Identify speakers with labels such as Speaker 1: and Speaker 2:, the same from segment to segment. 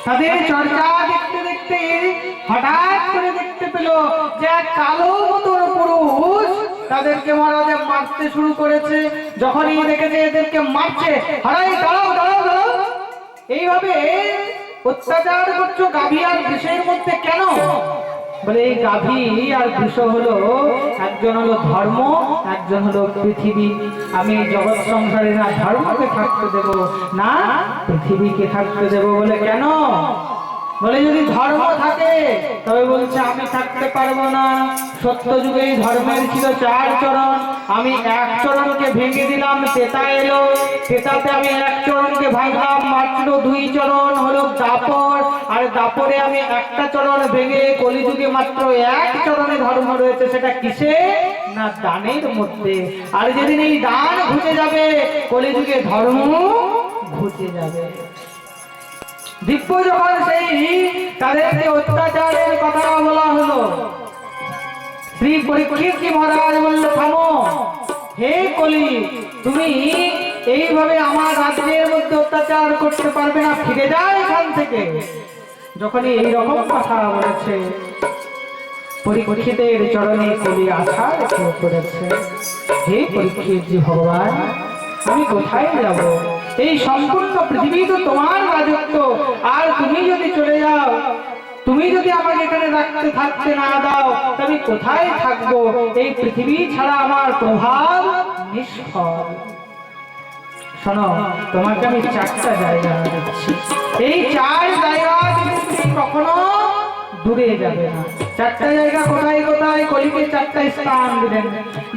Speaker 1: তাদের চর্চা দেখতে দেখতে হঠাৎ করে দেখতে পেল যে এক কালো মতোর পুরুষ তাদেরকে মহারাজা মারতে শুরু করেছে। যখনই দেখেছে এদেরকে মারছে, হারাই দাঁড়াও দাঁড়াও দাঁড়াও, এইভাবে অত্যাচার করছো গাভী আর বিষয়ের মধ্যে কেন? বলে এই গাভী আর বৃষ হলো, একজন হলো ধর্ম, একজন হলো পৃথিবী। আমি জগৎ সংসারে না ধর্মকে থাকতে দেব না পৃথিবীকে থাকতে দেব। বলে কেন? বলে যদি ধর্ম থাকে তবে বলছে আমি থাকতে পারবো না। সত্য যুগে ধর্মের ছিল 4 চরণ, আমি 1 চরণকে ভেঙে দিলাম, তেতা এলো, তেতাতে আমি 1 চরণকে ভাঙলাম, মাত্র 2 চরণ হলো দাপর, আর দাপরে আমি 1টা চরণ ভেঙে কলিযুগে মাত্র 1 চরণে ধর্ম রয়েছে। সেটা কিসে? না দানের মধ্যে। আর যেদিন এই দান ঘুচে যাবে কলিযুগে ধর্ম ঘুচে যাবে। দিব্য যখন সেই তাদেরকে অত্যাচারের কথা বলা হলো, শ্রী পরীক্ষিত কি মহারাজ বলল, থামো হে কলি, তুমি এইভাবে আমার রাজ্যের মধ্যে অত্যাচার করতে পারবে না, ফিরে যাও এখান থেকে। যখনই এইরকম কথা বলেছে পরীক্ষিতের চরণে কলি আশা রেখে পড়েছে, হে পরীক্ষিত জি ভগবান, আমি কোথায় যাব? এই সম্পূর্ণ পৃথিবী তো তোমার রাজত্ব, আর তুমি যদি চলে যাও, তুমি যদি আমাকে এখানে থাকতে না দাও, আমি কোথায় থাকবো? এই পৃথিবী ছাড়া আমার প্রভাব নিষ্ফল। শোনো, তোমাকে আমি 4টা জায়গা দিচ্ছি, এই 4 জায়গা তুমি কখনো দূরে যাবে না। 4টা জায়গা কোথায় কোথায়? কলিকে 4টা স্থান দিলেন।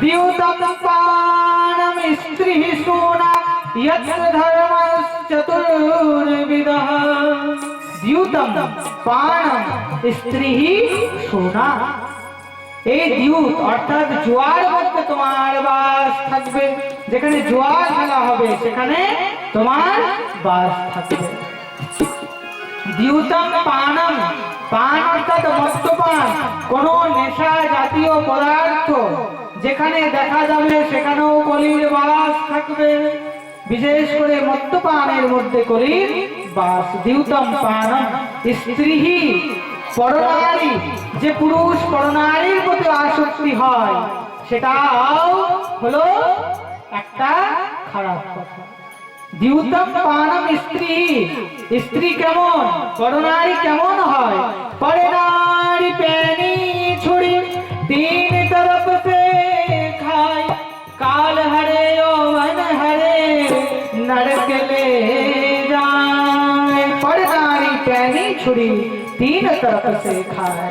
Speaker 1: দ্যুতম পানম স্ত্রী সোনা যত্র ধর্মশ্চতুর্বিধঃ। দ্যুতম পানম স্ত্রী সোনা, এই দ্যুত অর্থাৎ জোয়ার মধ্যে তোমার বাস থাকবে। যেখানে জোয়ার খেলা হবে সেখানে তোমার বাস থাকবে। দ্যুতম পানম, পান অর্থাৎ মদ্যপান, কোন নেশা জাতীয় পদার্থ যেখানে দেখা যাবে সেখানেও কলির বাস থাকবে। বিশেষ করে মদ্যপানের মধ্যে কলির বাস। দ্যুতম পানম স্ত্রী, পরনারী, যে পুরুষ পরনারীর প্রতি আসক্তি হয় সেটাও হলো একটা খারাপ কথা। দ্যুতম পানম স্ত্রী, স্ত্রী কেমন, পরনারী কেমন হয়? পরনারী প্যানি ছুরি 3 तरफ से खाए, काल हरे यौवन हरे नरक ले जाए। পরনারী প্যানি ছুরি 3 तरफ से खाए,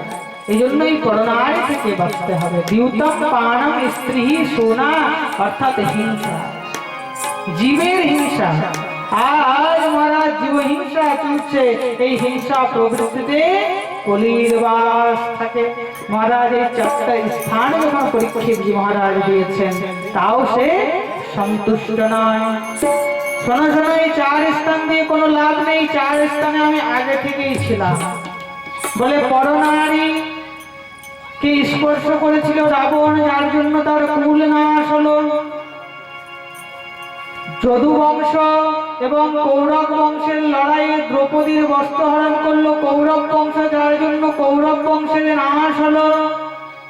Speaker 1: এই জন্যই পরনারী থেকে বাঁচতে হবে। দ্যুতম পানম স্ত্রী সোনা অর্থাৎ হিংসা, জীবের হিংসা। আজ মহারাজ জীব হিংসা চলছে, এই হিংসা প্রবৃত্তিতে কলির বাস থাকে। মহারাজ এই 4টা স্থান যখন পরীক্ষিত জি মহারাজ দিয়েছেন তাও সে সন্তুষ্ট নয়। শোনো শোনো, এই 4 স্থান দিয়ে কোনো লাভ নেই, 4 স্থানে আমি আগে থেকেই ছিলাম। বলে পরনারী কে স্পর্শ করেছিল রাবণ, যার জন্য তার কুল নাশ হলো। যদু বংশ এবং কৌরব বংশের লড়াইয়ে দ্রৌপদীর বস্ত্র হরণ করলো কৌরব বংশ, যার জন্য কৌরব বংশের নাশ হলো।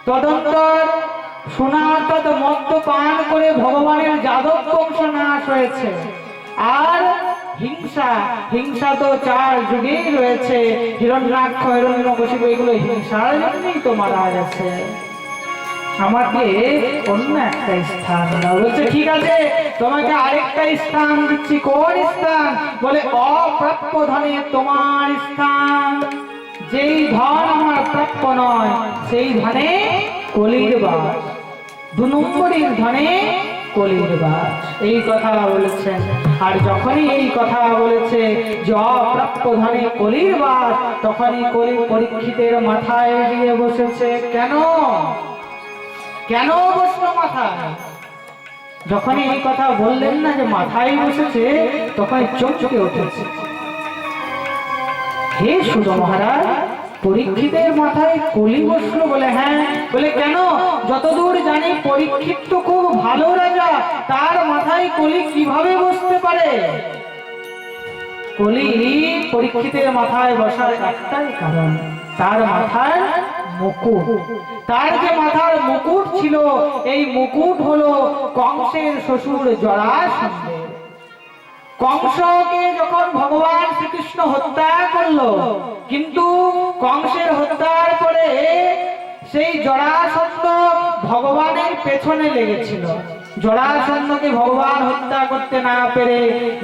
Speaker 1: তদন্তর সোনা অর্থাৎ মদ্য পান করে ভগবানের যাদব বংশ নাশ হয়েছে। আর হিংসা, হিংসা তো 4 যুগেই রয়েছে, হিরণ্যাক্ষ হিরণ্যকশিপু এগুলো হিংসার জন্যই তো মারা গেছে। আমাকে অন্য একটা স্থান দাও। বলছে ঠিক আছে, তোমাকে আরেকটা স্থান দিচ্ছি। কোন স্থান? বলে অপ্রাপ্য ধনে তোমার স্থান। যেই ধন আমার প্রাপ্য নয় সেই ধনে কলির বাস, 2 নম্বরের ধনে কলির বাস, এই কথা বলেছেন। আর যখনই এই কথা বলেছে যে অপ্রাপ্য ধনে কলির বাস, তখনই কলি পরীক্ষিতের মাথায় দিয়ে বসেছে। কেন কেন বসলো মাথায়? যখনই এই কথা বললেন না যে মাথায় বসেছে, তখন চমকে উঠেছে। হে সুত মহারাজ, পরীক্ষিতের মাথায় কলি বসলো? বলে হ্যাঁ। বলে কেন? যতদূর জানি পরীক্ষিত তো খুব ভালো রাজা, তার মাথায় কলি কিভাবে বসতে পারে? কলি পরীক্ষিতের মাথায় বসার একটাই কারণ, তার মাথায় মুকুট। তার যে মাথার মুকুট ছিল, এই মুকুট হলো কংসের শ্বশুর জরাসন্ধের। কংসকে যখন ভগবান শ্রীকৃষ্ণ হত্যা করলো, কিন্তু কংসের হত্যার পরে সেই জরাসন্ধ ভগবানের পেছনে লেগেছিল। জরাসন্ধকে ভগবান হত্যা করতে না পেরে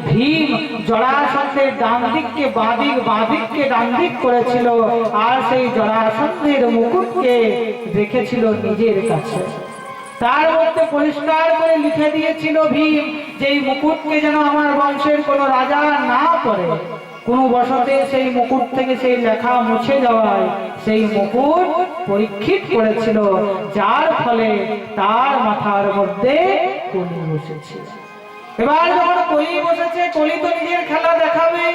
Speaker 1: ভীম জরাসন্ধের ডান দিককে বাঁদিক, বাঁদিককে ডান দিক করেছিল, আর সেই জরাসন্ধের মুকুটকে রেখেছিল নিজের কাছে। তার মধ্যে পরিষ্কার করে লিখে দিয়েছিল ভীম যে এই মুকুটকে যেন আমার বংশের কোনো রাজা না পড়ে। কোন বসতে সেই মুকুট থেকে সেই লেখা মুছে যাওয়ায় সেই মুকুট পরীক্ষিত করেছিল, যার ফলে তার মাথার মধ্যে কলি বসেছে। এবার যখন কলি বসেছে, কলি তো নিজের খেলা দেখাবে।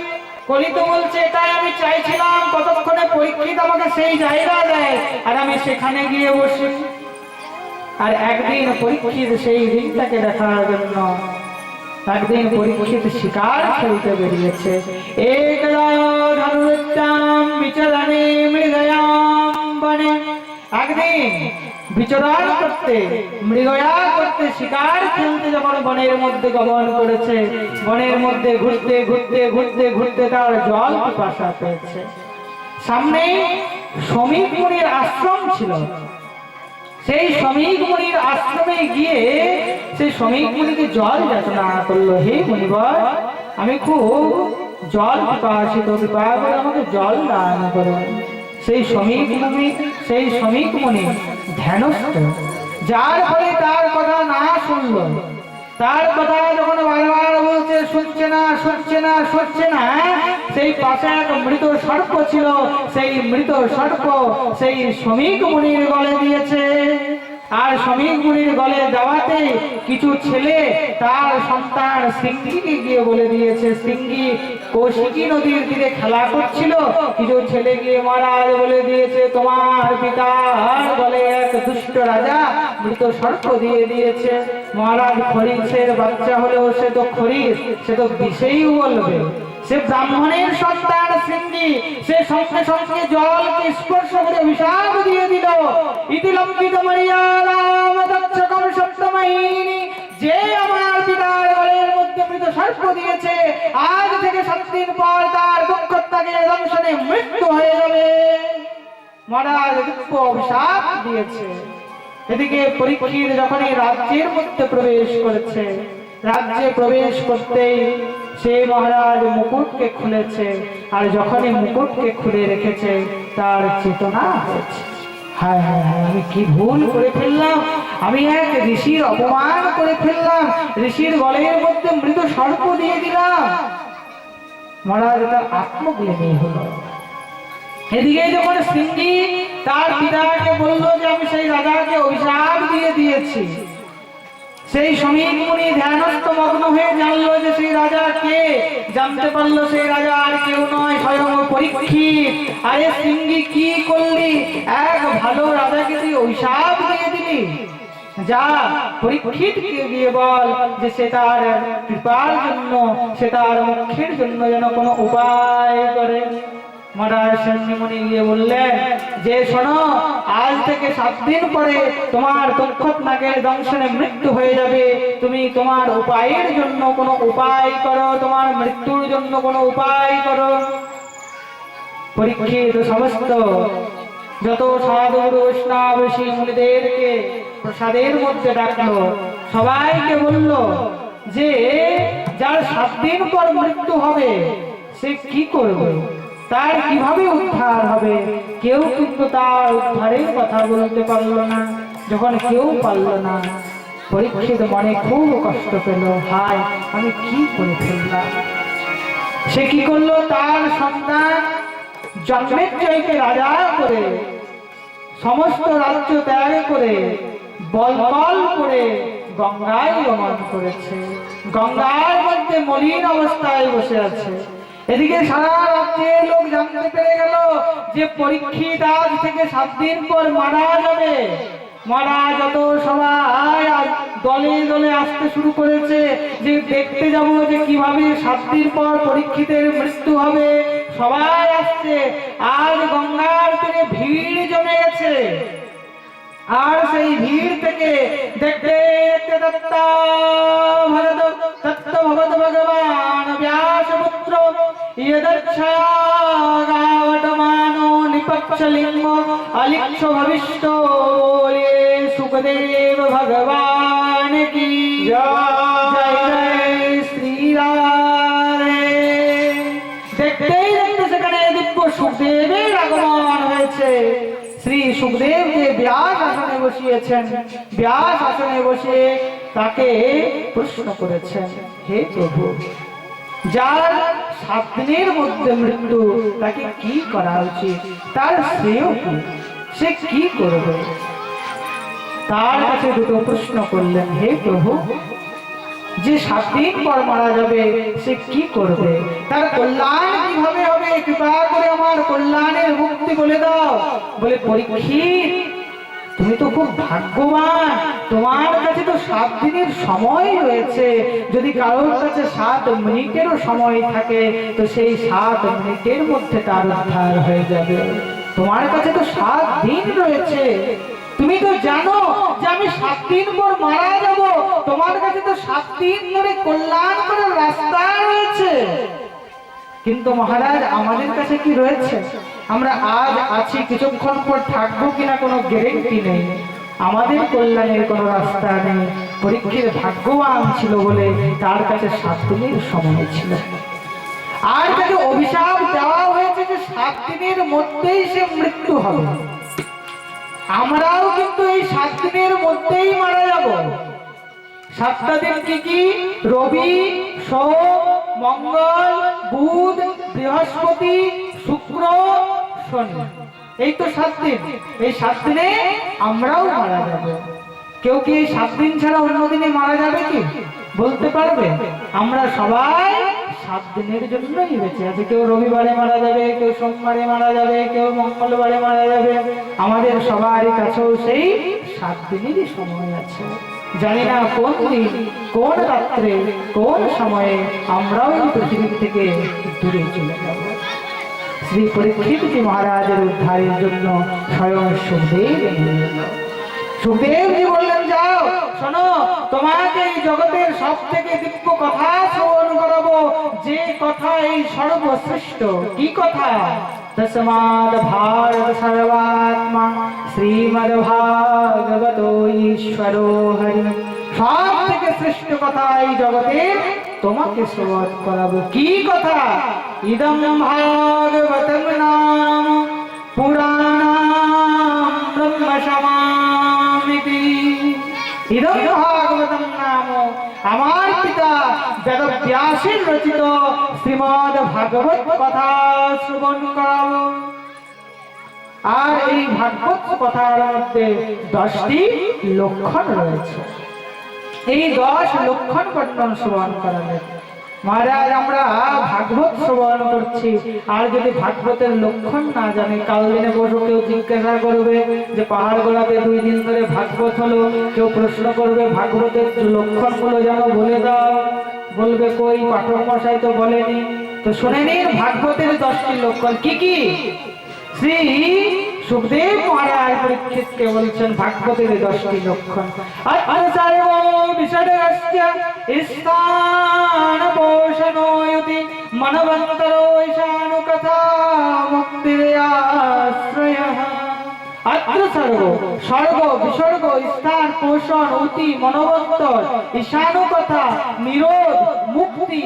Speaker 1: কলি তো বলছে এটাই আমি চাইছিলাম, কতক্ষণে পরীক্ষিত আমাকে সেই জায়গা দেয় আর আমি সেখানে গিয়ে বসি। আর একদিন পরীক্ষিত সেই দিনটাকে দেখার জন্য একদিন পরীক্ষিত শিকার খেলতে বেরিয়েছে। একদিন বিচরণ করতে, মৃগয়া করতে, শিকার খেলতে যখন বনের মধ্যে গমন করেছে, বনের মধ্যে ঘুরতে ঘুরতে ঘুরতে ঘুরতে তার জল পিপাসা পেয়েছে। সামনে শ্রমিক মুনির আশ্রম ছিল। সেই শ্রমিক মুনির আশ্রমে গিয়ে সেই শ্রমিক মুনিকে জল যাচনা করলো, হে মুনিবর, আমি খুব জল পিপাসিত, কৃপা করে আমাকে জল দান করুন। সেই শ্রমিক মুনি ধ্যানস্থ, যার ফলে তার কথা না শুনলো। তার কথা যখন বারবার বলছে, শুনছে না শুনছে না শুনছে না, সেই পাশে এক মৃত সর্প ছিল, সেই মৃত সর্প সেই শ্রমিক মুনির গলে দিয়েছে। আর শ্রমিক মুনির গলে দেওয়াতে কিছু ছেলে তার সন্তান সিংহীকে গিয়ে বলে দিয়েছে, সিংহী কৌশিকী নদীর তীরে খেলা করছিল, কিছু ছেলে গিয়ে মহারাজ বলে দিয়েছে তোমার পিতার গলে এক দুষ্ট রাজা মৃত সর্প দিয়ে দিয়েছে। মহারাজ খরিসের বাচ্চা হলেও সে তো খরিস, সে তো বিষেই বলবে। সে ব্রাহ্মণের সন্তান সিংহী, সে সঙ্গে সঙ্গে জলকে স্পর্শ করে অভিশাপ দিয়ে দিল, ইতিলম্বিত মরিয়ালাম তচ্ছকম সপ্তমহিনী, যে আমার পিতার গলের মধ্যে মৃত সর্প দিয়েছে, আজ থেকে 7 দিন পর তার দুঃখত্যাগে দংশনে মৃত্যু হয়ে যাবে। মহারাজ দুঃখ অভিশাপ দিয়েছে। এদিকে পরীক্ষিত যখনই রাজ্যের মধ্যে প্রবেশ করেছে, রাজ্যে প্রবেশ করতেই সে মহারাজ মুকুটকে খুলেছে, আর যখনই মুকুটকে খুলে রেখেছে তার চেতনা হয়েছে, হায় হায় হায়, আমি কি ভুল করে ফেললাম, আমি এক ঋষির অপমান করে ফেললাম, ঋষির গলের মধ্যে মৃত সর্প দিয়ে দিলাম। মহারাজ তার আত্মগ্লানি হলো। এদিকে যখন সিংহী তার পিতাকে বলল যে আমি সেই রাজাকে অভিশাপ দিয়ে দিয়েছি, সেই শ্রমিক মুনি ধ্যানস্থ মগ্ন হয়ে জানলো যে সেই রাজা কে, জানতে পারলো সেই রাজা আর কেউ নয়, স্বয়ং পরীক্ষিত। আরে সিংহী কি করলি, এক ভালো রাজাকে তুই অভিশাপ দিয়ে দিলি, যা পরীক্ষিতকে গিয়ে বল যে সে তার কৃপার জন্য, সে তার মুখের জন্য যেন কোনো উপায় করে। মহারাজ সিংহী গিয়ে বললেন যে শোনো, আজ থেকে 7 দিন পরে তোমার দুঃখত্যাগের দংশনে মৃত্যু হয়ে যাবে, তুমি তোমার উপায়ের জন্য কোনো উপায় করো, তোমার মৃত্যুর জন্য কোনো উপায় করো। পরীক্ষিত সমস্ত যত সাধু বৈষ্ণব ঋষি মুনিদেরকে প্রসাদের মধ্যে ডাকলো, সবাইকে বলল যে যার 7 দিন পর মৃত্যু হবে সে কি করবে, তার কিভাবে উদ্ধার হবে। কেউ কিন্তু তার উদ্ধারের কথা বলতে পারল না। যখন কেউ পারল না, পরীক্ষিত মনে খুব কষ্ট পেল, হায় আমি কি করে ফেললাম। সে কি করলো, তার সন্তান জন্মেজয়কে রাজা করে সমস্ত রাজ্য ত্যাগ করে বল করে গঙ্গায় গমন করেছে। গঙ্গার মধ্যে মলিন অবস্থায় বসে আছে। এদিকে সারা রাজ্যের লোক জানতে পেরে গেল যে পরীক্ষিত আজ থেকে 7 দিন পর মারা যাবে। মহারাজ যত সবাই দলে দলে আসতে শুরু করেছে যে দেখতে যাব যে কিভাবে 7 দিন পর পরীক্ষিতের মৃত্যু হবে। সবাই আসছে, আজ গঙ্গার তীরে ভিড় জমে গেছে। আর সেই ভিড় থেকে দেখতে দেখতে তত্ত্ব ভগবত ভগবান ব্যাসপুত্র ইয়দচ্ছাগাবটমানো নিপক্ষলিঙ্গ আলিক্ষ ভবিষ্ঠ বলে সুখদেব ভগবান কি জয় জয় শ্রী রাধে। দেখতেই দেখতে সেখানে দিব্য সুখদেবের আগমন হয়েছে। শ্রী সুখদেব যে ব্যাস আসনে বসিয়েছেন, ব্যাস আসনে বসে তাকে প্রশ্ন করেছেন, হে প্রভু, যার 7 দিনের মধ্যে মৃত্যু তাকে কি করা উচিত, তার শ্রেয় কি, সে কি করবে? তার কাছে দুটো প্রশ্ন করলেন, হে প্রভু, যে 7 দিন পর মারা যাবে সে কি করবে, তার কল্যাণ কিভাবে হবে, কৃপা করে আমার কল্যাণের মুক্তি বলে দাও। বলে, পরীক্ষিত, তুমি তো খুব ভাগ্যবান, তোমার কাছে তো 7 দিনের সময় রয়েছে। যদি কারোর কাছে 7 মিনিটেরও সময় থাকে তো সেই 7 মিনিটের মধ্যে তার উদ্ধার হয়ে যাবে। তোমার কাছে তো 7 দিন রয়েছে, তুমি তো জানো যে আমি 7 দিন পর মারা যাব, তোমার কাছে তো 7 দিন ধরে কল্যাণ করার রাস্তা রয়েছে। কিন্তু মহারাজ, আমাদের কাছে কি রয়েছে? আমরা আজ আছি, কিছুক্ষণ পর থাকবো কিনা কোনো গ্যারান্টি নেই। আমাদের কল্যাণের কোনো রাস্তা নেই। পরীক্ষিত ভাগ্যবান ছিল বলে তার কাছে 7 দিনের সময় ছিল। আর তাকে অভিশাপ দেওয়া হয়েছে যে 7 দিনের মধ্যেই সে মৃত্যু হবে। আমরাও কিন্তু এই 7 দিনের মধ্যেই মারা যাব। 7টা দিন কি কি? রবি, সোম, মঙ্গল, বুধ, বৃহস্পতি, শুক্র, শনি, এই তো 7 দিন। এই 7 দিনে আমরাও মারা যাব। কেউ কি এই 7 দিন ছাড়া অন্য দিনে মারা যাবে কি? বলতে পারবে? আমরা সবাই 7 দিনের জন্যই বেঁচে আছি। কেউ রবিবারে মারা যাবে, কেউ সোমবারে মারা যাবে, কেউ মঙ্গলবারে মারা যাবে। আমাদের সবারই কাছেও সেই 7 দিনেরই সময় আছে। জানি না কোন দিন, কোন রাত্রে, কোন সময়ে আমরাও এই পৃথিবী থেকে দূরে চলে যাব। শ্রী পরীক্ষিত মহারাজের উদ্ধারের জন্য স্বয়ং সুখদেব এলেন। সুখদেবজি বললেন, যাও শোনো, তোমাকে এই জগতের সব থেকে দিব্য কথা শ্রবণ করাবো, যে কথা এই সর্বশ্রেষ্ঠ। কি কথা? তস্মাৎ ভারত সর্বাত্মা শ্রীমদ্ ভাগবত ঈশ্বরো হরি। সব থেকে শ্রেষ্ঠ কথা এই জগতের তোমাকে শ্রবণ করাবো। কি কথা? ইদম ভাগবতম নাম পুরাণাম ব্রহ্ম সমামিতি। ইদম ভাগবতম নাম, আমার পিতা বেদব্যাসের রচিত শ্রীমদ্ ভাগবত কথা শ্রবণ করাবো। আর এই ভাগবত কথার মধ্যে 10টি লক্ষণ রয়েছে। এই 10 লক্ষণ বর্ণন শ্রবণ করালেন। মহারাজ, আমরা ভাগবত শ্রবণ করছি, আর যদি ভাগবতের লক্ষণ না জানে, কাল দিনে বসে কেউ জিজ্ঞাসা করবে যে পাহাড় গোলাতে 2 দিন ধরে ভাগবত হলো, কেউ প্রশ্ন করবে ভাগবতের লক্ষণ গুলো যেন বলে দাও। বলবে, কই পাঠক মশাই তো বলেনি। তো শুনে নিন ভাগবতের 10টি লক্ষণ কি কি। শ্রী সুখদেব মহারাজ পরীক্ষিতকে বলছেন ভাগবতের 10টি লক্ষণ। আত্মসর্ব বিষদস্য স্থান পোষণোয়তি মনবন্তরো ঈশানু কথা মুক্তির আশ্রয়ঃ। আত্মসর্ব, স্বর্গ, বিসর্গ, স্থান, পোষণ, অতি, মনোবন্তর, ঈশানু কথা, নিরোধ, মুক্তি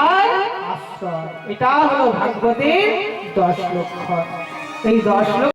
Speaker 1: আর আশ্রয়। এটা হলো ভাগবতের 10 লক্ষণ। এই 10